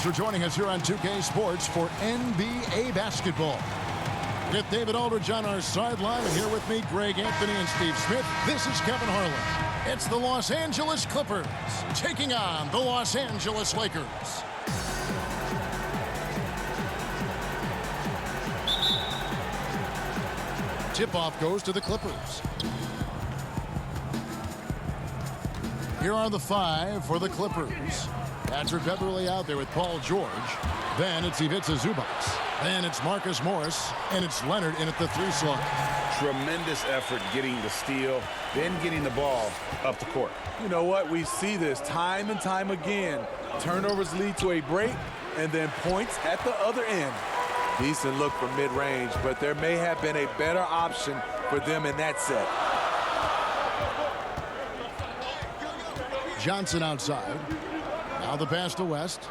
Thanks for joining us here on 2K Sports for NBA basketball. With David Aldridge on our sideline, and here with me, Greg Anthony and Steve Smith. This is Kevin Harlan. It's the Los Angeles Clippers taking on the Los Angeles Lakers. Tip-off goes to the Clippers. Here are the five for the Clippers. Patrick Beverley out there with Paul George. Then it's Ivica Zubac. Then it's Marcus Morris. And it's Leonard in at the three slot. Tremendous effort getting the steal, then getting the ball up the court. You know what? We see this time and time again. Turnovers lead to a break and then points at the other end. Decent look from mid-range, but there may have been a better option for them in that set. Johnson outside. Now the pass to West.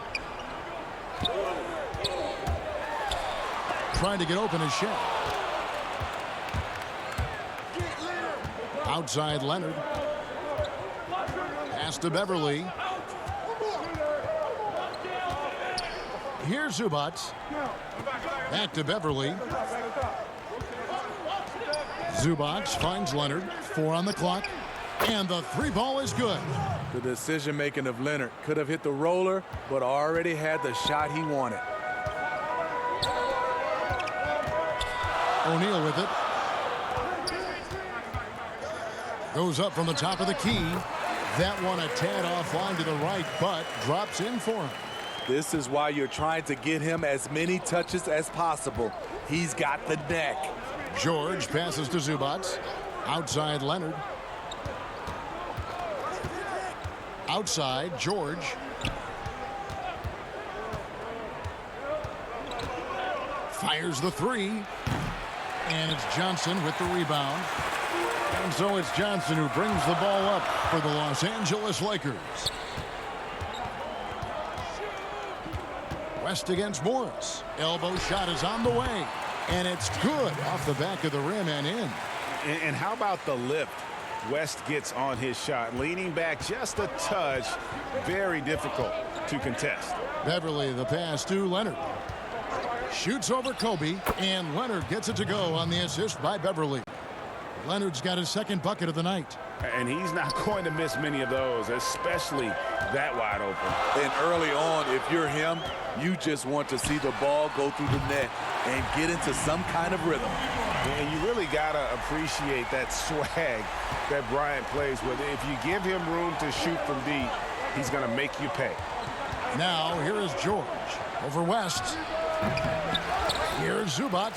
Trying to get open is Shaq. Outside Leonard. Pass to Beverley. Here's Zubac. Back to Beverley. Zubac finds Leonard. 4 on the clock. And the three ball is good. The decision-making of Leonard could have hit the roller, but already had the shot he wanted. O'Neal with it. Goes up from the top of the key. That one a tad offline to the right, but drops in for him. This is why you're trying to get him as many touches as possible. He's got the neck. George passes to Zubac. Outside Leonard. Outside George. Fires the three. And it's Johnson with the rebound. And so it's Johnson who brings the ball up for the Los Angeles Lakers. West against Morris. Elbow shot is on the way. And it's good off the back of the rim and in. And how about the lift? West gets on his shot, leaning back just a touch. Very difficult to contest. Beverley, the pass to Leonard. Shoots over Kobe, and Leonard gets it to go on the assist by Beverley. Leonard's got his second bucket of the night. And he's not going to miss many of those, especially that wide open. And early on, if you're him, you just want to see the ball go through the net and get into some kind of rhythm. And you really got to appreciate that swag that Bryant plays with. If you give him room to shoot from deep, he's going to make you pay. Now, here is George over West. Here's Zubac.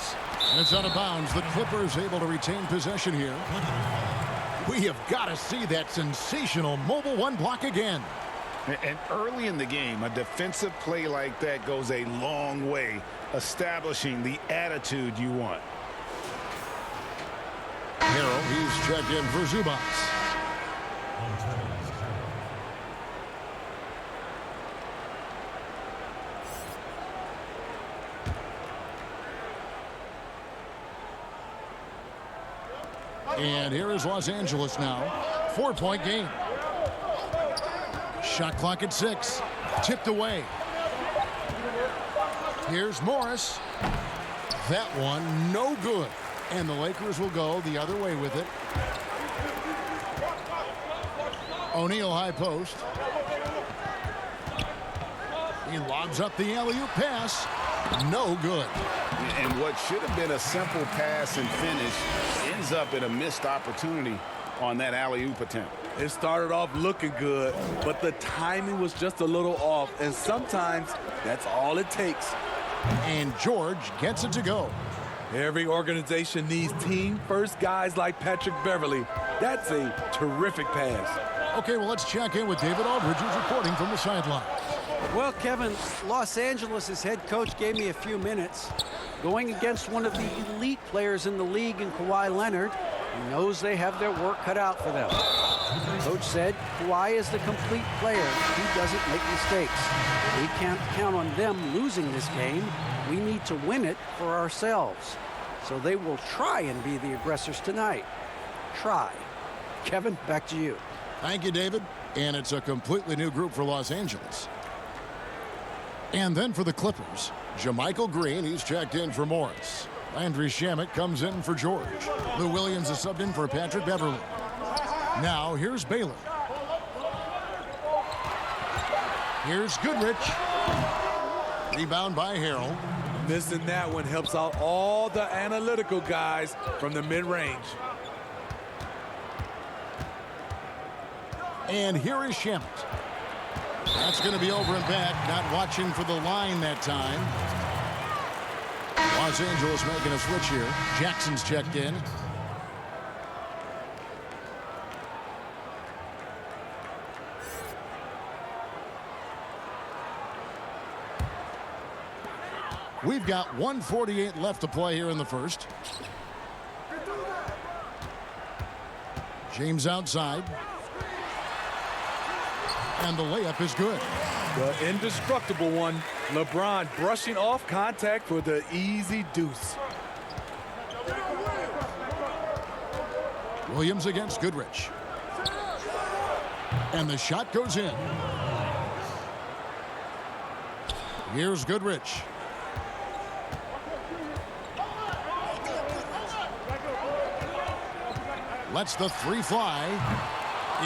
And it's out of bounds. The Clippers able to retain possession here. We have got to see that sensational mobile one block again. And early in the game, a defensive play like that goes a long way, establishing the attitude you want. Harrell, he's checked in for Zubac. And here is Los Angeles now. 4-point game. Shot clock at 6. Tipped away. Here's Morris. That one no good. And the Lakers will go the other way with it. O'Neal high post. He lobs up the alley-oop pass. No good. And what should have been a simple pass and finish ends up in a missed opportunity on that alley-oop attempt. It started off looking good, but the timing was just a little off, and sometimes that's all it takes. And George gets it to go. Every organization needs team-first guys like Patrick Beverley. That's a terrific pass. Okay, well, let's check in with David Aldridge, who's reporting from the sideline. Well, Kevin, Los Angeles' head coach gave me a few minutes. Going against one of the elite players in the league in Kawhi Leonard, he knows they have their work cut out for them. Coach said Kawhi is the complete player. He doesn't make mistakes. We can't count on them losing this game. We need to win it for ourselves. So they will try and be the aggressors tonight. Try. Kevin, back to you. Thank you, David. And it's a completely new group for Los Angeles. And then for the Clippers, JaMychal Green, he's checked in for Morris. Landry Shamet comes in for George. Lou Williams is subbed in for Patrick Beverly. Now here's Baylor. Here's Goodrich. Rebound by Harrell. Missing that one helps out all the analytical guys from the mid-range. And here is Shamet. That's going to be over and back. Not watching for the line that time. Los Angeles making a switch here. Jackson's checked in. We've got 1:48 left to play here in the first. James outside. And the layup is good. The indestructible one. LeBron brushing off contact for the easy deuce. Williams against Goodrich. And the shot goes in. Here's Goodrich. Lets the three fly.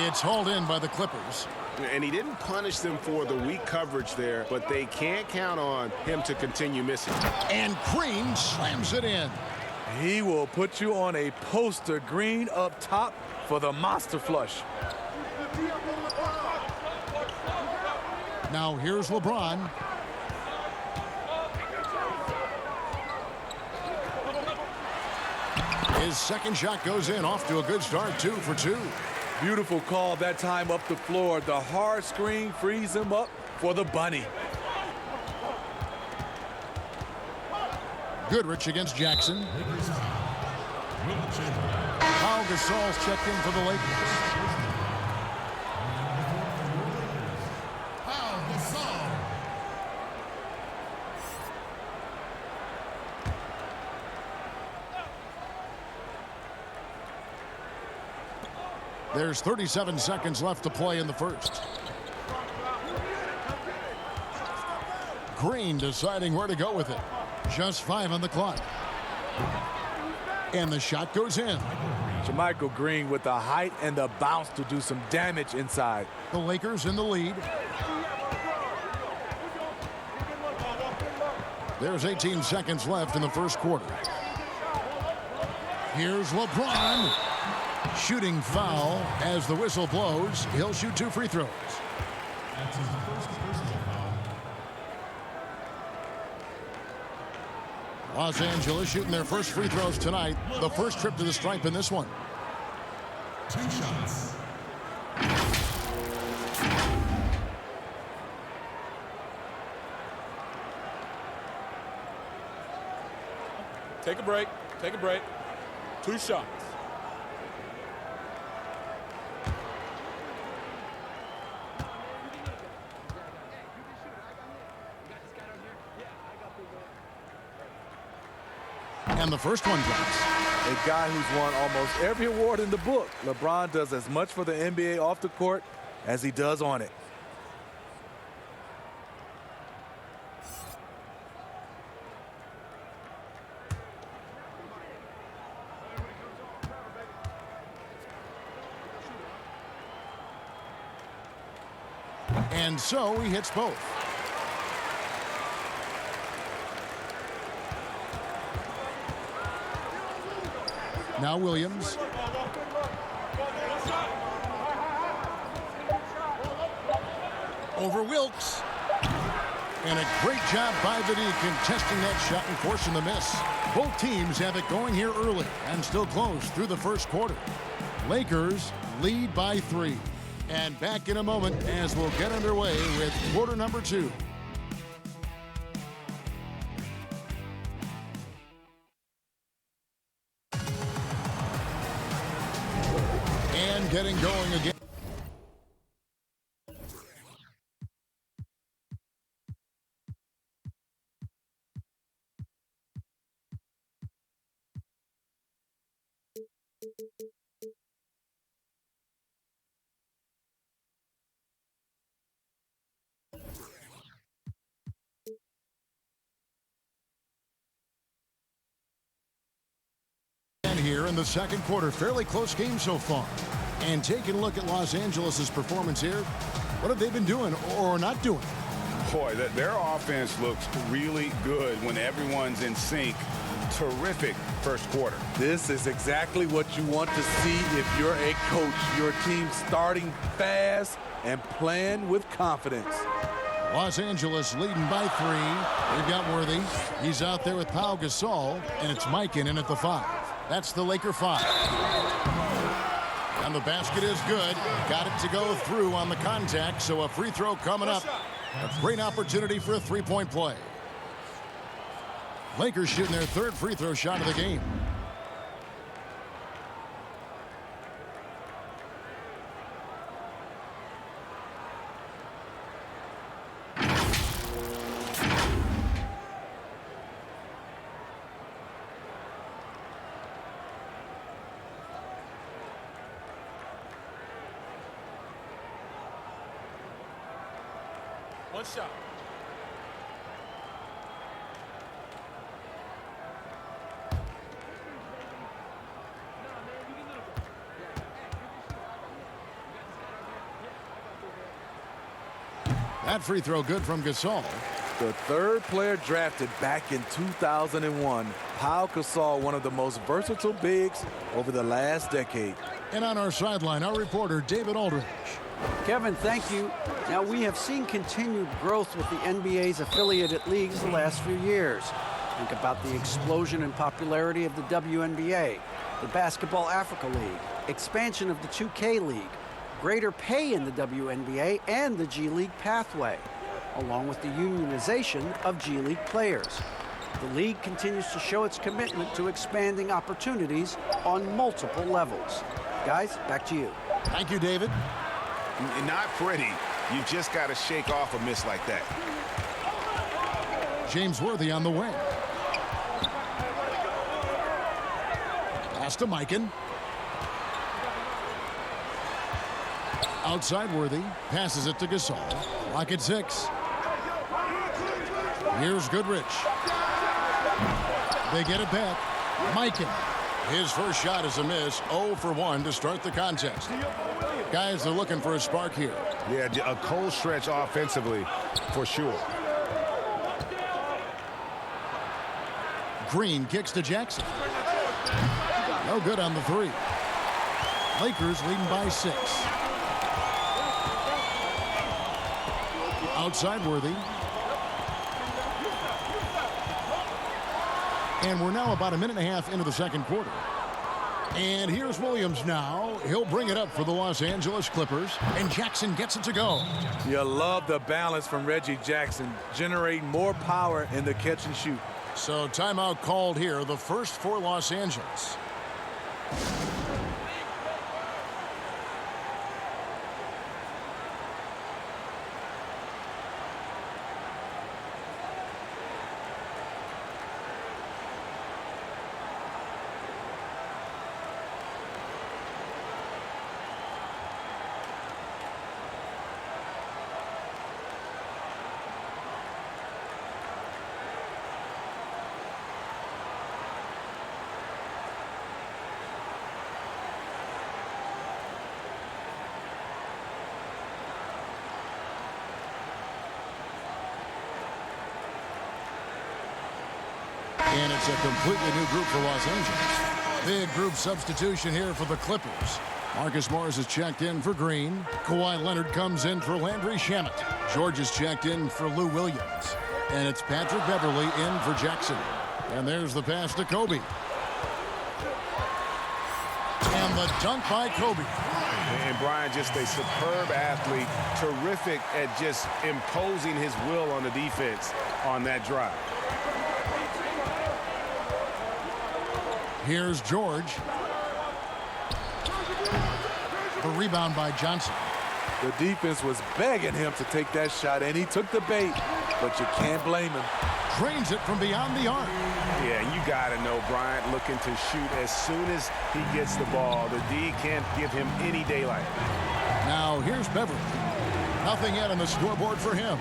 It's hauled in by the Clippers. And he didn't punish them for the weak coverage there, but they can't count on him to continue missing. And Green slams it in. He will put you on a poster. Green up top for the monster flush. Now here's LeBron. His second shot goes in, off to a good start, 2 for 2. Beautiful call that time up the floor. The hard screen frees him up for the bunny. Goodrich against Jackson. Pau Gasol's checked in for the Lakers. There's 37 seconds left to play in the first. Green deciding where to go with it. Just 5 on the clock. And the shot goes in. JaMychal Green with the height and the bounce to do some damage inside. The Lakers in the lead. There's 18 seconds left in the first quarter. Here's LeBron. Shooting foul as the whistle blows. He'll shoot 2 free throws. Los Angeles shooting their first free throws tonight. The first trip to the stripe in this one. 2 shots. Take a break. Take a break. 2 shots. And the first one drops. A guy who's won almost every award in the book. LeBron does as much for the NBA off the court as he does on it. And so he hits both. Now Williams. Over Wilkes. And a great job by the D contesting that shot and forcing the miss. Both teams have it going here early and still close through the first quarter. Lakers lead by 3. And back in a moment as we'll get underway with quarter number 2. And getting going again. And here in the second quarter, fairly close game so far. And taking a look at Los Angeles' performance here, what have they been doing or not doing? Boy, their offense looks really good when everyone's in sync. Terrific first quarter. This is exactly what you want to see if you're a coach. Your team starting fast and playing with confidence. Los Angeles leading by 3. They've got Worthy. He's out there with Pau Gasol, and it's Mikan in at the 5. That's the Laker 5. And the basket is good. Got it to go through on the contact, so a free throw coming up. A great opportunity for a three-point play. Lakers shooting their 3rd free throw shot of the game. One shot. That free throw good from Gasol. The 3rd player drafted back in 2001. Pau Gasol, one of the most versatile bigs over the last decade. And on our sideline, our reporter, David Aldridge. Kevin, thank you. Now, we have seen continued growth with the NBA's affiliated leagues the last few years. Think about the explosion in popularity of the WNBA, the Basketball Africa League, expansion of the 2K League, greater pay in the WNBA and the G League pathway, along with the unionization of G League players. The league continues to show its commitment to expanding opportunities on multiple levels. Guys, back to you. Thank you, David. Not pretty. You just got to shake off a miss like that. James Worthy on the wing. Pass to Mikan. Outside Worthy. Passes it to Gasol. Clock at 6. Here's Goodrich. They get it back. Mikan. His first shot is a miss. 0 for 1 to start the contest. Guys, they're looking for a spark here. Yeah, a cold stretch offensively for sure. Green kicks to Jackson. No good on the 3. Lakers leading by 6. Outside Worthy. And we're now about a minute and a half into the second quarter. And here's Williams now. He'll bring it up for the Los Angeles Clippers. And Jackson gets it to go. You love the balance from Reggie Jackson, generating more power in the catch and shoot. So timeout called here, the first for Los Angeles. And it's a completely new group for Los Angeles. Big group substitution here for the Clippers. Marcus Morris has checked in for Green. Kawhi Leonard comes in for Landry Shamet. George has checked in for Lou Williams. And it's Patrick Beverly in for Jackson. And there's the pass to Kobe. And the dunk by Kobe. And Brian, just a superb athlete, terrific at just imposing his will on the defense on that drive. Here's George. The rebound by Johnson. The defense was begging him to take that shot, and he took the bait, but you can't blame him. Drains it from beyond the arc. Yeah, you got to know Bryant looking to shoot as soon as he gets the ball. The D can't give him any daylight. Now here's Beverly. Nothing yet on the scoreboard for him.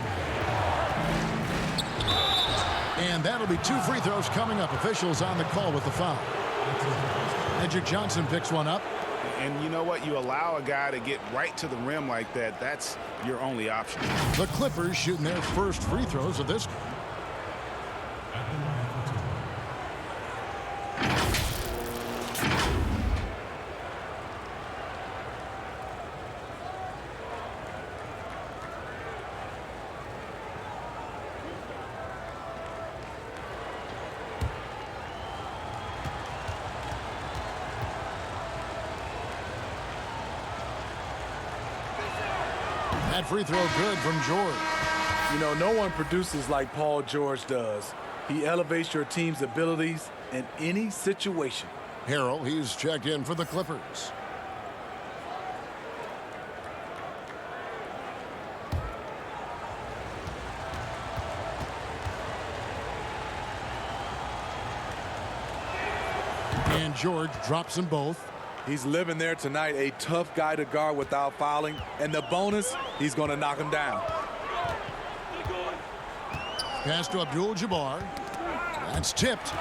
And that'll be 2 free throws coming up. Officials on the call with the foul. Magic Johnson picks one up. And you know what? You allow a guy to get right to the rim like that. That's your only option. The Clippers shooting their first free throws of this. That free throw good from George. You know, no one produces like Paul George does. He elevates your team's abilities in any situation. Harrell, he's checked in for the Clippers. And George drops them both. He's living there tonight, a tough guy to guard without fouling. And the bonus, he's going to knock him down. Pass to Abdul-Jabbar. That's tipped.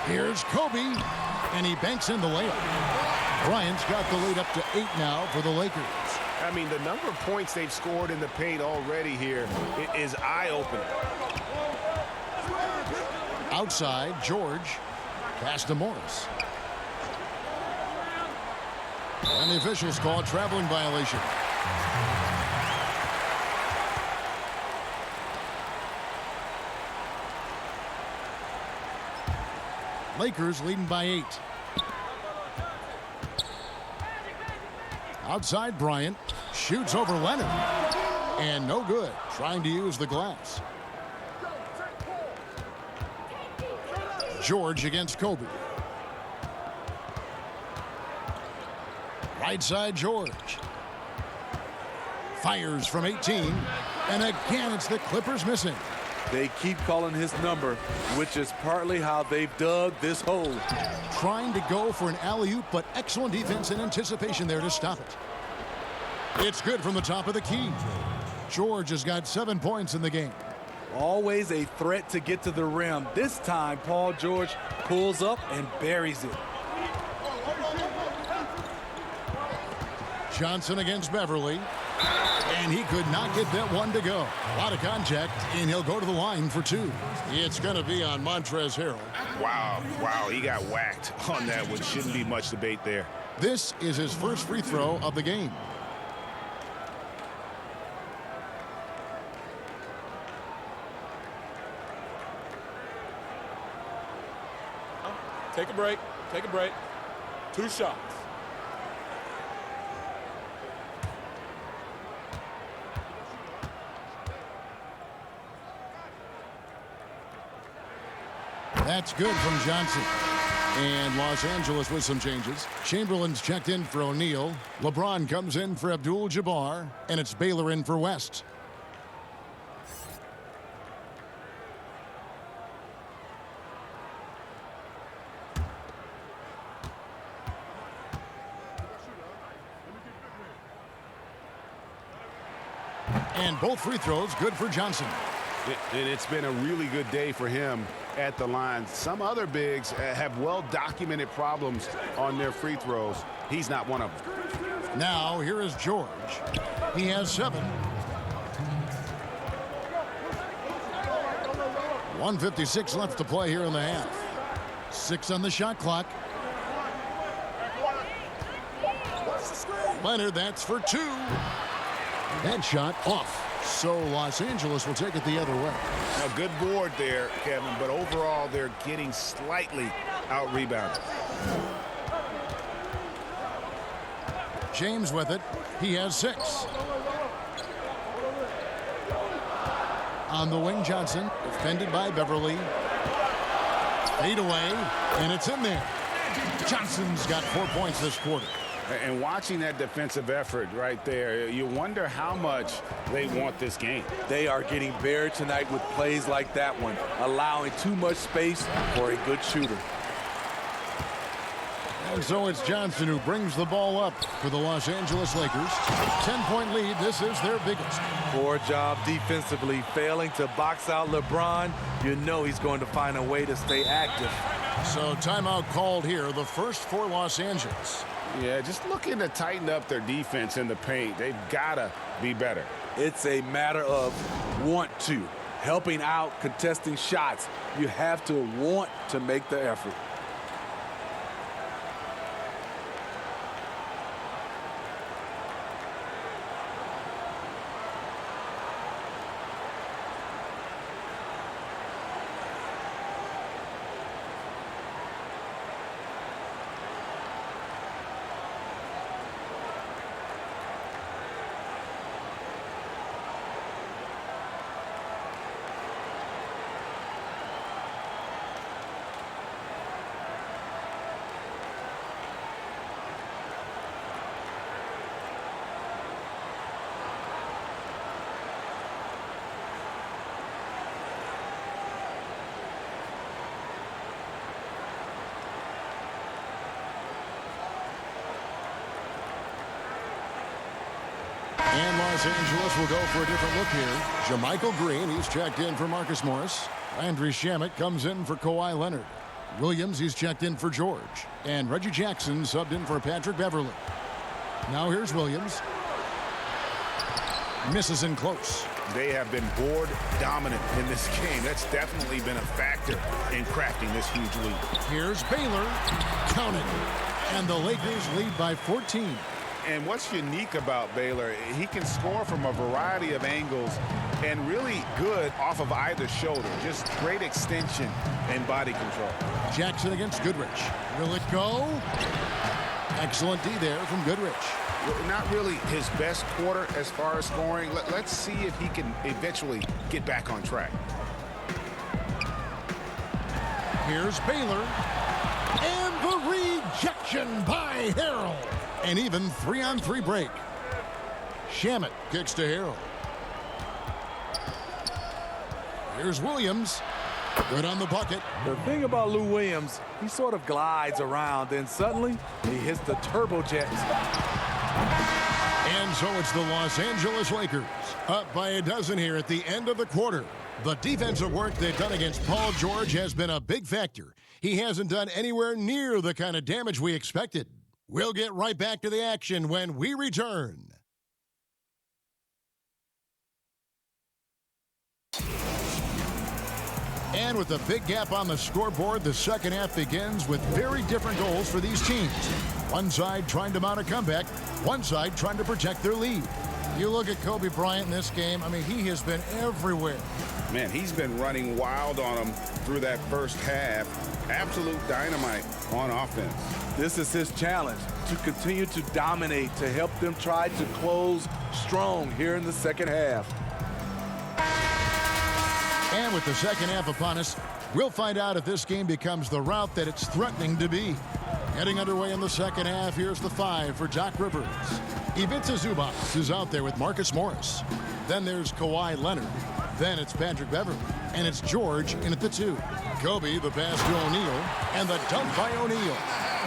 Here's Kobe, and he banks in the layup. Bryant's got the lead up to 8 now for the Lakers. I mean, the number of points they've scored in the paint already here is eye-opening. Outside, George. Pass to Morris. And the officials call a traveling violation. Lakers leading by 8. Outside, Bryant shoots over Leonard. And no good, trying to use the glass. George against Kobe. Right side, George. Fires from 18. And again, it's the Clippers missing. They keep calling his number, which is partly how they've dug this hole. Trying to go for an alley-oop, but excellent defense and anticipation there to stop it. It's good from the top of the key. George has got 7 points in the game. Always a threat to get to the rim. This time, Paul George pulls up and buries it. Johnson against Beverly. And he could not get that one to go. A lot of contact, and he'll go to the line for 2. It's going to be on Montrezl Harrell. Wow, he got whacked on that one. Shouldn't be much debate there. This is his first free throw of the game. Take a break. Take a break. 2 shots. That's good from Johnson. And Los Angeles with some changes. Chamberlain's checked in for O'Neal. LeBron comes in for Abdul-Jabbar. And it's Baylor in for West. And both free throws good for Johnson. And it's been a really good day for him at the line. Some other bigs have well-documented problems on their free throws. He's not one of them. Now, here is George. He has 7. 1:56 left to play here in the half. 6 on the shot clock. Leonard, that's for 2. That shot off. So Los Angeles will take it the other way. A good board there, Kevin, but overall they're getting slightly out-rebounded. James with it. He has 6. On the wing, Johnson, defended by Beverly. Fade away, and it's in there. Johnson's got 4 points this quarter. And watching that defensive effort right there, you wonder how much they want this game. They are getting buried tonight with plays like that one, allowing too much space for a good shooter. And so it's Johnson who brings the ball up for the Los Angeles Lakers. 10-point lead. This is their biggest. Poor job defensively, failing to box out LeBron. You know he's going to find a way to stay active. So timeout called here, the first for Los Angeles. Yeah, just looking to tighten up their defense in the paint. They've got to be better. It's a matter of want to. Helping out, contesting shots. You have to want to make the effort. And Los Angeles will go for a different look here. JaMychal Green, he's checked in for Marcus Morris. Landry Shamet comes in for Kawhi Leonard. Williams, he's checked in for George. And Reggie Jackson subbed in for Patrick Beverly. Now here's Williams. Misses in close. They have been board dominant in this game. That's definitely been a factor in crafting this huge lead. Here's Baylor. Count it. And the Lakers lead by 14. And what's unique about Baylor, he can score from a variety of angles and really good off of either shoulder. Just great extension and body control. Jackson against Goodrich. Will it go? Excellent D there from Goodrich. Not really his best quarter as far as scoring. Let's see if he can eventually get back on track. Here's Baylor. And the rejection by Harrell. An even 3-on-3 break. Shamet kicks to Harrell. Here's Williams. Good on the bucket. The thing about Lou Williams, he sort of glides around, then suddenly he hits the turbojet. And so it's the Los Angeles Lakers up by a dozen here at the end of the quarter. The defensive work they've done against Paul George has been a big factor. He hasn't done anywhere near the kind of damage we expected. We'll get right back to the action when we return. And with a big gap on the scoreboard, the second half begins with very different goals for these teams. One side trying to mount a comeback, one side trying to protect their lead. You look at Kobe Bryant in this game, I mean, he has been everywhere. Man, he's been running wild on them through that first half. Absolute dynamite on offense. This is his challenge, to continue to dominate, to help them try to close strong here in the second half. And with the second half upon us, we'll find out if this game becomes the route that it's threatening to be. Getting underway in the second half, here's the 5 for Doc Rivers. Ivica Zubac is out there with Marcus Morris. Then there's Kawhi Leonard. Then it's Patrick Beverly. And it's George in at the 2. Kobe, the pass to O'Neal, and the dunk by O'Neal.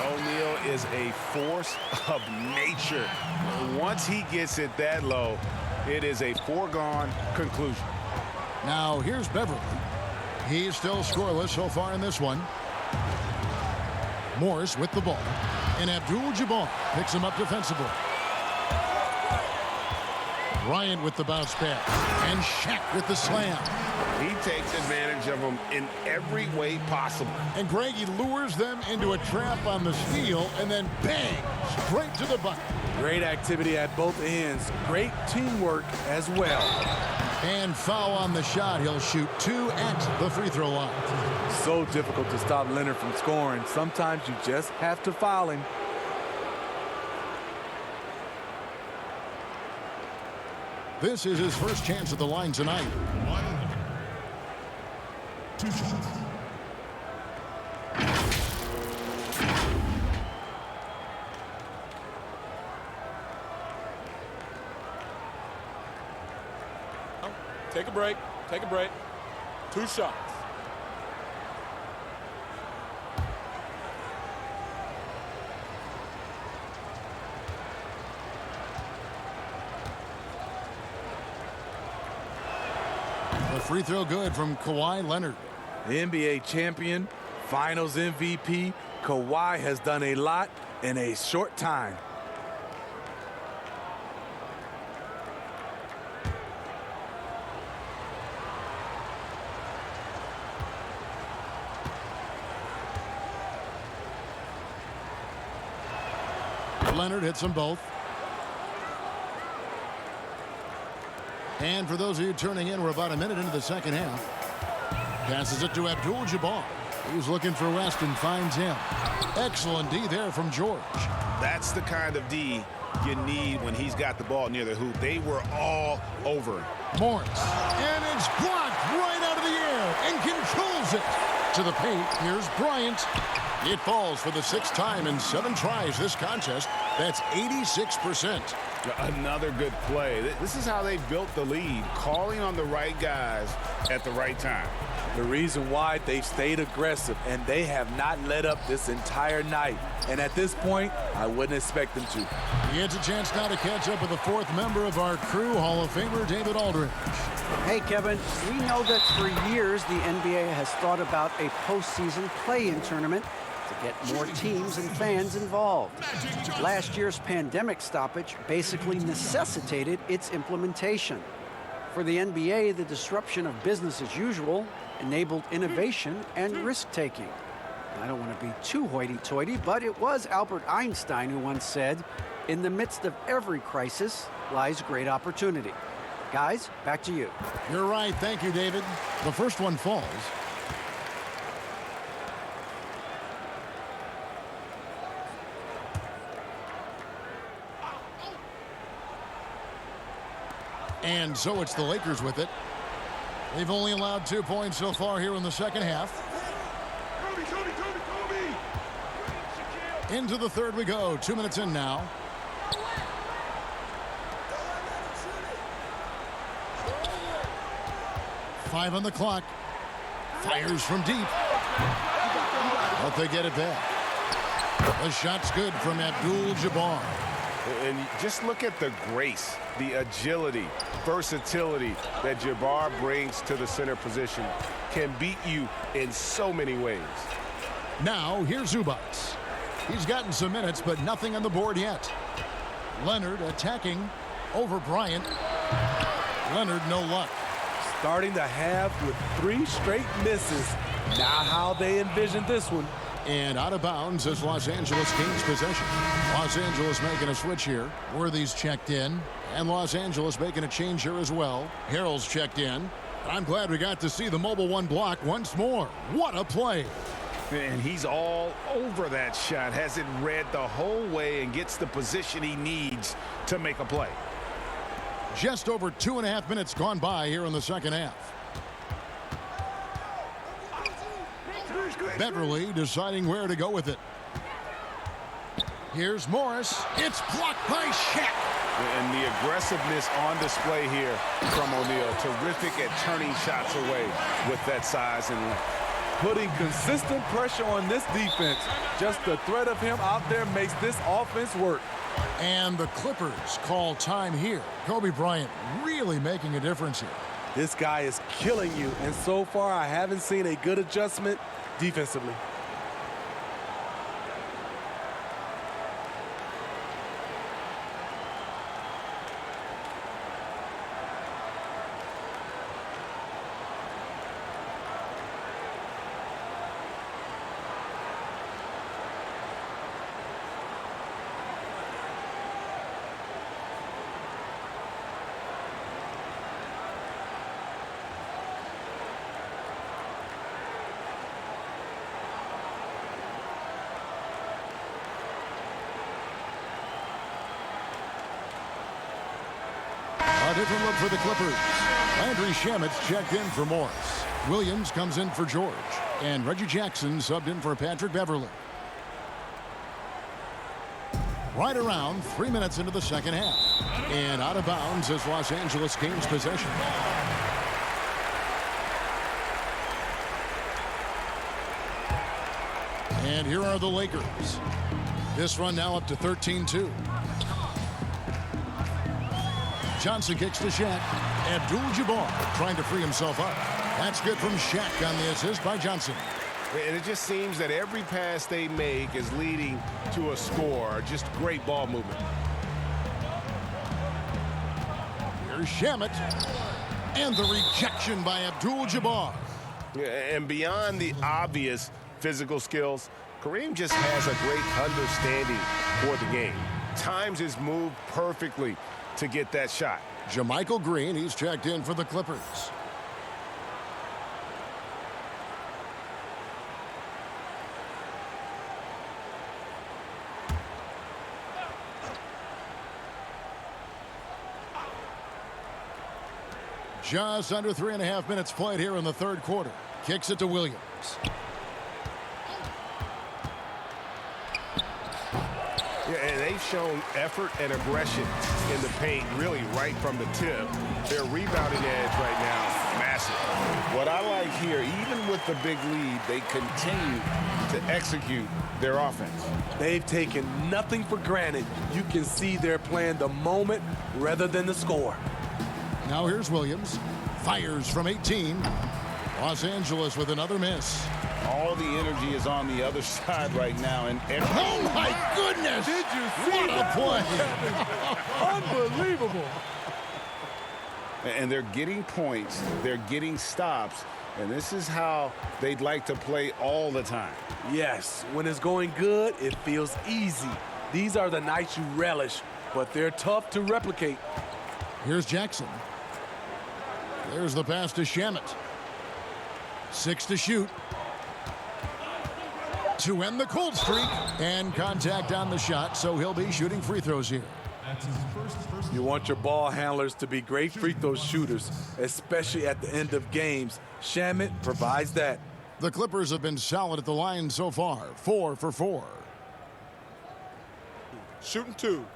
O'Neal is a force of nature. Once he gets it that low, it is a foregone conclusion. Now here's Beverly. He's still scoreless so far in this one. Morris with the ball. And Abdul-Jabbar picks him up defensively. Bryant with the bounce pass. And Shaq with the slam. He takes advantage of them in every way possible. And Greg, he lures them into a trap on the steal and then bang, straight to the bucket. Great activity at both ends. Great teamwork as well. And foul on the shot. He'll shoot 2 at the free throw line. So difficult to stop Leonard from scoring. Sometimes you just have to foul him. This is his first chance at the line tonight. 1. 2 shots. Take a break. Take a break. 2 shots. The free throw good from Kawhi Leonard. The NBA champion, Finals MVP, Kawhi has done a lot in a short time. Leonard hits them both. And for those of you turning in, we're about a minute into the second half. Passes it to Abdul-Jabbar. He's looking for West and finds him. Excellent D there from George. That's the kind of D you need when he's got the ball near the hoop. They were all over. Morris. And it's blocked right out of the air and controls it. To the paint, here's Bryant. It falls for the 6th time in 7 tries this contest. That's 86%. Another good play. This is how they built the lead, calling on the right guys at the right time. The reason why they've stayed aggressive, and they have not let up this entire night. And at this point, I wouldn't expect them to. He gets a chance now to catch up with the 4th member of our crew, Hall of Famer David Aldridge. Hey, Kevin, we know that for years the NBA has thought about a postseason play-in tournament to get more teams and fans involved. Last year's pandemic stoppage basically necessitated its implementation. For the NBA, the disruption of business as usual enabled innovation and risk-taking. I don't want to be too hoity-toity, but it was Albert Einstein who once said, "In the midst of every crisis lies great opportunity." Guys, back to you. You're right. Thank you, David. The first one falls. And so it's the Lakers with it. They've only allowed 2 points so far here in the second half. Into the third we go. 2 minutes in now. Five on the clock. Fires from deep. But they get it back. The shot's good from Abdul-Jabbar. And just look at the grace, the agility, versatility that Jabbar brings to the center position. Can beat you in so many ways. Now, here's Zubac. He's gotten some minutes, but nothing on the board yet. Leonard attacking over Bryant. Leonard, no luck. Starting the half with 3 straight misses. Now how they envision this one. And out of bounds as Los Angeles gains possession. Los Angeles making a switch here. Worthy's checked in. And Los Angeles making a change here as well. Harrell's checked in. I'm glad we got to see the mobile one block once more. What a play. And he's all over that shot. Has it read the whole way and gets the position he needs to make a play. Just over 2.5 minutes gone by here in the second half. Beverly deciding where to go with it. Here's Morris. It's blocked by Shaq. And the aggressiveness on display here from O'Neal. Terrific at turning shots away with that size and length. Putting consistent pressure on this defense. Just the threat of him out there makes this offense work. And the Clippers call time here. Kobe Bryant really making a difference here. This guy is killing you, and so far I haven't seen a good adjustment defensively. A different look for the Clippers. Landry Shamet's checked in for Morris. Williams comes in for George. And Reggie Jackson subbed in for Patrick Beverly. Right around 3 minutes into the second half. And out of bounds as Los Angeles gains possession. And here are the Lakers. This run now up to 13-2. Johnson kicks to Shaq. Abdul-Jabbar trying to free himself up. That's good from Shaq on the assist by Johnson. And it just seems that every pass they make is leading to a score. Just great ball movement. Here's Shamet. And the rejection by Abdul-Jabbar. And beyond the obvious physical skills, Kareem just has a great understanding for the game. Times his move perfectly to get that shot. JaMychal Green, he's checked in for the Clippers. Just under 3.5 minutes played here in the third quarter. Kicks it to Williams. Yeah, and they've shown effort and aggression in the paint really right from the tip. Their rebounding edge right now, massive. What I like here, even with the big lead, they continue to execute their offense. They've taken nothing for granted. You can see they're playing the moment rather than the score. Now here's Williams. Fires from 18. Los Angeles with another miss. All the energy is on the other side right now. And oh, my goodness! Did you see what a play? Unbelievable. And they're getting points. They're getting stops. And this is how they'd like to play all the time. Yes, when it's going good, it feels easy. These are the nights you relish, but they're tough to replicate. Here's Jackson. There's the pass to Shamet. 6 to shoot. To end the cold streak. And contact on the shot, so he'll be shooting free throws here. You want your ball handlers to be great free throw shooters, especially at the end of games. Shamet provides that. The Clippers have been solid at the line so far. 4 for 4. Shooting 2.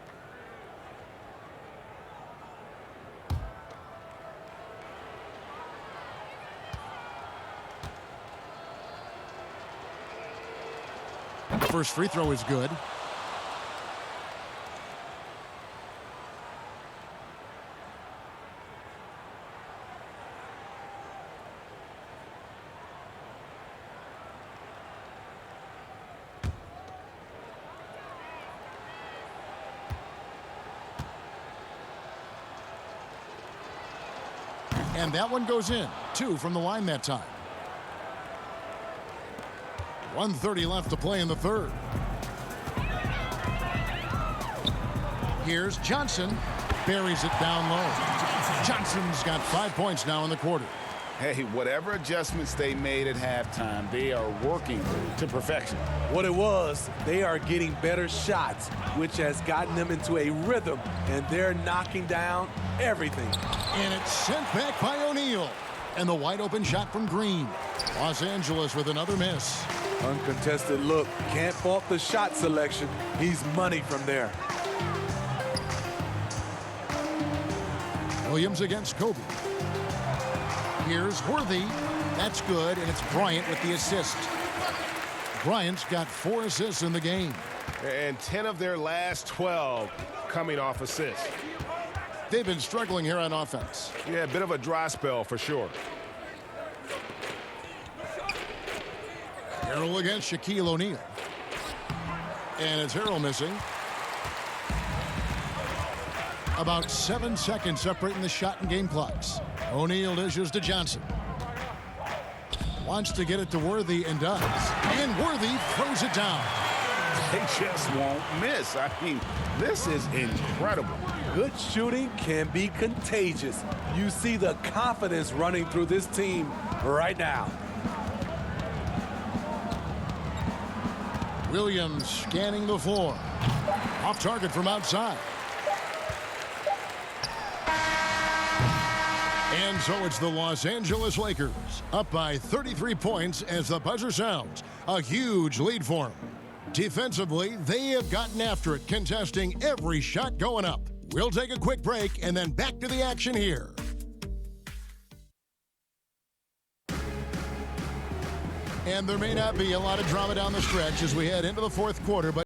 First free throw is good. And that one goes in. 2 from the line that time. 1:30 left to play in the third. Here's Johnson. Buries it down low. Johnson's got 5 points now in the quarter. Hey, whatever adjustments they made at halftime, they are working to perfection. What it was, they are getting better shots, which has gotten them into a rhythm, and they're knocking down everything. And it's sent back by O'Neal. And the wide open shot from Green. Los Angeles with another miss. Uncontested look. Can't fault the shot selection. He's money from there. Williams against Kobe. Here's Worthy. That's good, and it's Bryant with the assist. Bryant's got 4 assists in the game. And 10 of their last 12 coming off assists. They've been struggling here on offense. Yeah, a bit of a dry spell for sure. Harrell against Shaquille O'Neal. And it's Harrell missing. About 7 seconds separating the shot and game clocks. O'Neal dishes to Johnson. Wants to get it to Worthy and does. And Worthy throws it down. They just won't miss. I mean, this is incredible. Good shooting can be contagious. You see the confidence running through this team right now. Williams scanning the floor. Off target from outside. And so it's the Los Angeles Lakers up by 33 points as the buzzer sounds. A huge lead for them. Defensively, they have gotten after it, contesting every shot going up. We'll take a quick break and then back to the action here. And there may not be a lot of drama down the stretch as we head into the fourth quarter, but